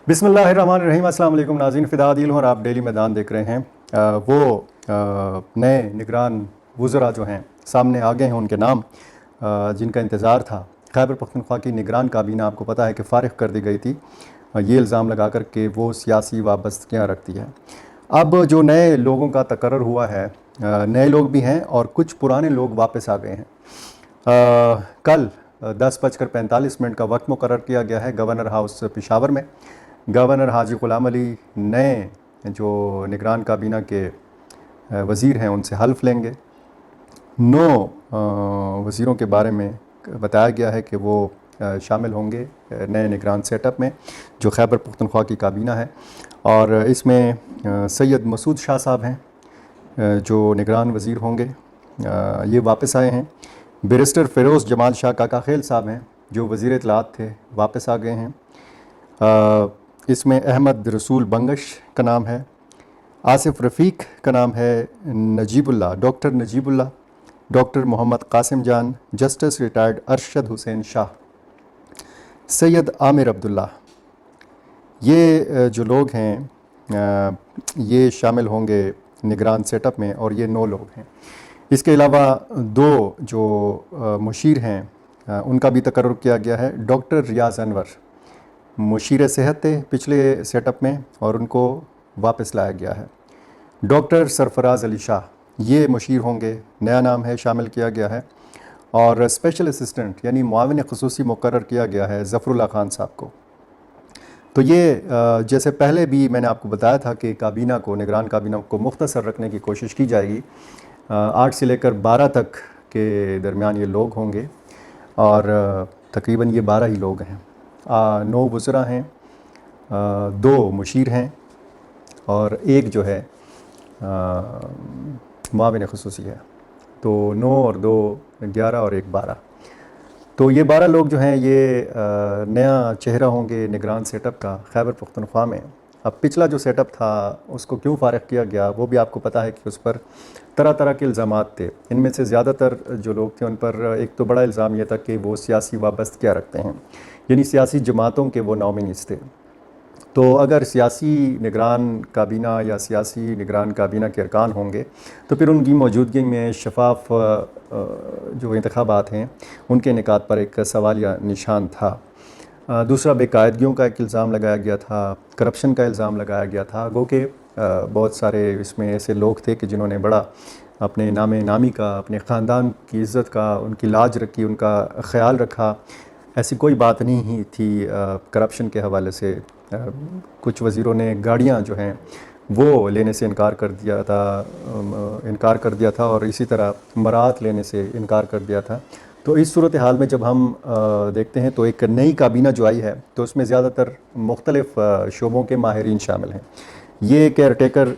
बिस्मिल्लाहिर्रहमानिर्रहीम। अस्सलाम वालेकुम नाज़रीन, फ़िदा आदिल हूँ और आप डेली मैदान देख रहे हैं। नए निगरान वज़रा जो हैं सामने आ गए हैं, उनके नाम जिनका इंतज़ार था। खैबर पख्तूनख्वा की निगरान काबीना आपको पता है कि फ़ारिग कर दी गई थी, ये इल्ज़ाम लगा कर के वो सियासी वाबस्तगियाँ रखती है। अब जो नए लोगों का तकर्रर हुआ है, नए लोग भी हैं और कुछ पुराने लोग वापस आ गए हैं। कल 10:45 का वक्त मुकर्रर किया गया है गवर्नर हाउस पेशावर में। गवर्नर हाजी ग़ुलाम अली नए जो निगरान काबीना के वज़ीर हैं उनसे हल्फ़ लेंगे। 9 वज़ीरों के बारे में बताया गया है कि वो शामिल होंगे नए निगरान सेटअप में जो खैबर पख्तूनख्वा की काबीना है। और इसमें सैयद मसूद शाह साहब हैं जो निगरान वज़ीर होंगे, ये वापस आए हैं। बैरिस्टर फ़िरोज़ जमाल शाह काका खेल साहब हैं जो वज़ीर इत्तलाआत थे, वापस आ गए हैं। इसमें अहमद रसूल बंगश का नाम है, आसिफ रफ़ीक का नाम है, नजीबुल्लाह, डॉक्टर नजीबुल्लाह, डॉक्टर मोहम्मद कासिम जान, जस्टिस रिटायर्ड अरशद हुसैन शाह, सैयद आमिर अब्दुल्ला। ये जो लोग हैं ये शामिल होंगे निगरान सेटअप में और ये 9 लोग हैं। इसके अलावा 2 जो मुशीर हैं उनका भी तकर्रुर किया गया है। डॉक्टर रियाज़ अनवर मुशीर सेहत थे पिछले सेटअप में और उनको वापस लाया गया है। डॉक्टर सरफराज अली शाह ये मुशीर होंगे, नया नाम है, शामिल किया गया है। और स्पेशल असिस्टेंट यानी मुआविन ख़ुसूसी मुकर्रर किया गया है ज़फ़रुल्लाह खान साहब को। तो ये जैसे पहले भी मैंने आपको बताया था कि काबीना को, निगरान काबीना को मुख्तसर रखने की कोशिश की जाएगी। 8 से लेकर 12 तक के दरमियान ये लोग होंगे और तकरीबन ये 12 ही लोग हैं। 9 वज़रा हैं, 2 मुशीर हैं और एक जो है मुआविन ख़ुसूसी है। तो 9 और 2 11 और 1 12। तो ये 12 लोग जो हैं ये नया चेहरा होंगे निगरान सेटअप का खैबर पख्तूनख्वा में। अब पिछला जो सेटअप था उसको क्यों फ़ारिग किया गया वो भी आपको पता है कि उस पर तरह तरह के इल्ज़ामात थे। इनमें से ज़्यादातर जो लोग थे उन पर एक तो बड़ा इल्ज़ाम यह था कि वो सियासी वाबस्तगियाँ रखते हैं, यानी सियासी जमातों के वो नॉमिनीज़ थे। तो अगर सियासी निगरान काबीना या सियासी निगरान काबीना के अरकान होंगे तो फिर उनकी मौजूदगी में शफाफ जो इंतखाबात हैं उनके इनेकाद पर एक सवाल या निशान था। दूसरा, बेकायदगियों का एक इल्ज़ाम लगाया गया था, करप्शन का इल्ज़ाम लगाया गया था। गो कि बहुत सारे इसमें ऐसे लोग थे कि जिन्होंने बड़ा अपने नामी का, अपने ख़ानदान की इज़्ज़त का, उनकी लाज रखी, उनका ख़याल रखा। ऐसी कोई बात नहीं ही थी करप्शन के हवाले से। कुछ वज़ीरों ने गाड़ियाँ जो हैं वो लेने से इनकार कर दिया था और इसी तरह बरात लेने से इनकार कर दिया था। तो इस सूरत हाल में जब हम देखते हैं तो एक नई काबीना जो आई है तो उसमें ज़्यादातर मुख्तलिफ़ शोबों के माहिरीन शामिल हैं। ये केयर टेकर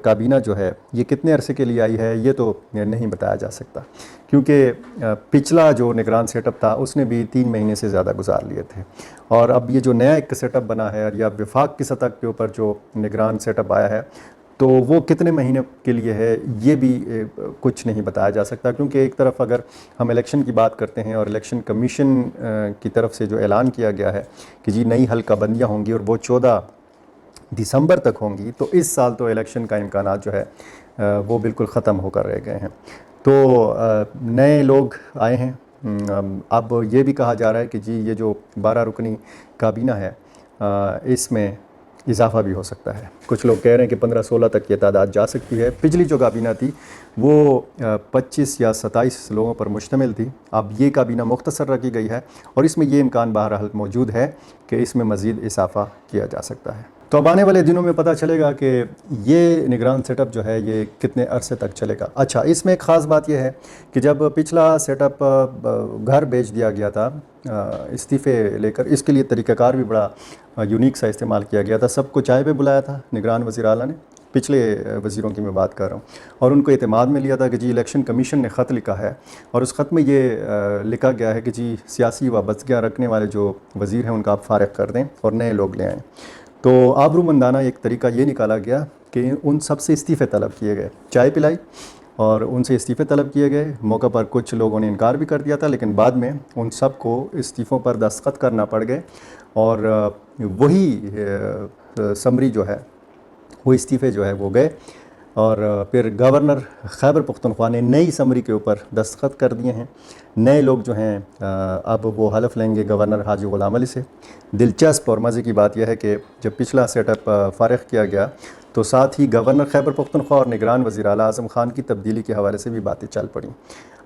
काबीना जो है ये कितने अरसे के लिए आई है ये तो नहीं बताया जा सकता, क्योंकि पिछला जो निगरान सेटअप था उसने भी 3 महीने से ज़्यादा गुजार लिए थे। और अब ये जो नया एक सेटअप बना है या वफाक की सतह के ऊपर जो निगरान सेटअप आया है तो वो कितने महीने के लिए है ये भी कुछ नहीं बताया जा सकता। क्योंकि एक तरफ अगर हम इलेक्शन की बात करते हैं और इलेक्शन कमीशन की तरफ से जो ऐलान किया गया है कि जी नई हल्का बंदियाँ होंगी और वो 14 दिसंबर तक होंगी, तो इस साल तो इलेक्शन का इम्कानात जो है वो बिल्कुल ख़त्म होकर रह गए हैं। तो नए लोग आए हैं। अब ये भी कहा जा रहा है कि जी ये जो 12 रुकनी काबीना है इसमें इजाफ़ा भी हो सकता है। कुछ लोग कह रहे हैं कि 15-16 तक ये तादाद जा सकती है। पिछली जो काबीना थी वो 25 या 27 लोगों पर मुश्तमिल थी। अब ये काबीना मुख्तसर रखी गई है और इसमें ये इम्कान बहरहाल मौजूद है कि इसमें मज़ीद इजाफ़ा किया जा सकता है। तो अब आने वाले दिनों में पता चलेगा कि ये निगरान सेटअप जो है ये कितने अरसे तक चलेगा। अच्छा, इसमें एक ख़ास बात यह है कि जब पिछला सेटअप घर भेज दिया गया था इस्तीफ़े लेकर, इसके लिए तरीक़ाकार भी बड़ा यूनिक सा इस्तेमाल किया गया था। सबको चाय पे बुलाया था निगरान वज़ीर आला ने, पिछले वज़ीरों की मैं बात कर रहा हूँ, और उनको एतमाद में लिया था कि जी इलेक्शन कमीशन ने ख़त लिखा है और उस ख़त में ये लिखा गया है कि जी सियासी वाबस्तगियाँ रखने वाले जो वज़ीर हैं उनका आप फ़ारिग कर दें और नए लोग ले आएँ। तो आबरूमंदाना एक तरीका ये निकाला गया कि उन सब से इस्तीफ़े तलब किए गए, चाय पिलाई और उनसे इस्तीफ़े तलब किए गए। मौका पर कुछ लोगों ने इनकार भी कर दिया था, लेकिन बाद में उन सब को इस्तीफ़ों पर दस्तखत करना पड़ गए और وہی سمری جو ہے وہ استعفے جو ہے وہ گئے، اور پھر گورنر خیبر پختونخوا نے نئی سمری کے اوپر دستخط کر دیے ہیں۔ نئے لوگ جو ہیں اب وہ حلف لیں گے گورنر حاجی غلام علی سے۔ دلچسپ اور مزے کی بات یہ ہے کہ جب پچھلا سیٹ اپ فارغ کیا گیا تو ساتھ ہی گورنر خیبر پختونخوا اور نگران وزیر اعلیٰ اعظم خان کی تبدیلی کے حوالے سے بھی باتیں چل پڑیں۔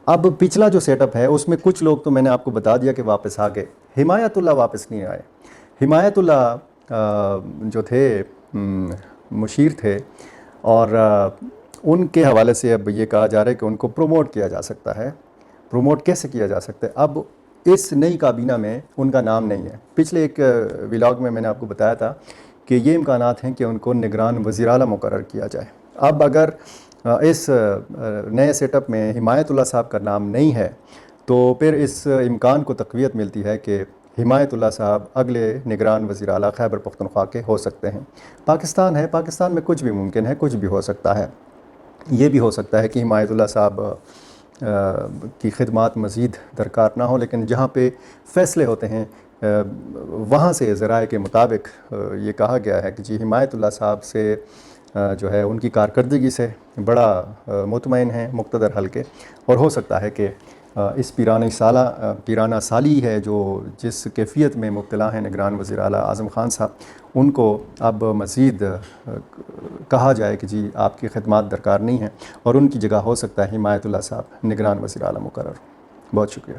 اب پچھلا جو سیٹ اپ ہے اس میں کچھ لوگ تو میں نے آپ کو بتا دیا کہ واپس آ گئے، حمایت اللہ واپس نہیں آئے۔ حمایت اللہ جو تھے مشیر تھے، اور ان کے حوالے سے اب یہ کہا جا رہا ہے کہ ان کو پروموٹ کیا جا سکتا ہے۔ پروموٹ کیسے کیا جا سکتا ہے؟ اب اس نئی کابینہ میں ان کا نام نہیں ہے۔ پچھلے ایک ولاگ میں نے آپ کو بتایا تھا کہ یہ امکانات ہیں کہ ان کو نگران وزیر اعلیٰ مقرر کیا جائے۔ اب اگر اس نئے سیٹ اپ میں حمایت اللہ صاحب کا نام نہیں ہے تو پھر اس امکان کو تقویت ملتی ہے کہ حمایت اللہ صاحب اگلے نگران وزیر اعلیٰ خیبر پختونخوا کے ہو سکتے ہیں۔ پاکستان ہے، پاکستان میں کچھ بھی ممکن ہے، کچھ بھی ہو سکتا ہے۔ یہ بھی ہو سکتا ہے کہ حمایت اللہ صاحب کی خدمات مزید درکار نہ ہو، لیکن جہاں پہ فیصلے ہوتے ہیں وہاں سے ذرائع کے مطابق یہ کہا گیا ہے کہ جی حمایت اللہ صاحب سے جو ہے ان کی کارکردگی سے بڑا مطمئن ہیں مقتدر حلقے، اور ہو سکتا ہے کہ اس پیرانہ سالی ہے جو جس کیفیت میں مبتلا ہیں نگران وزیر اعلیٰ اعظم خان صاحب، ان کو اب مزید کہا جائے کہ جی آپ کی خدمات درکار نہیں ہیں، اور ان کی جگہ ہو سکتا ہے حمایت اللہ صاحب نگران وزیر اعلیٰ مقرر۔ بہت شکریہ۔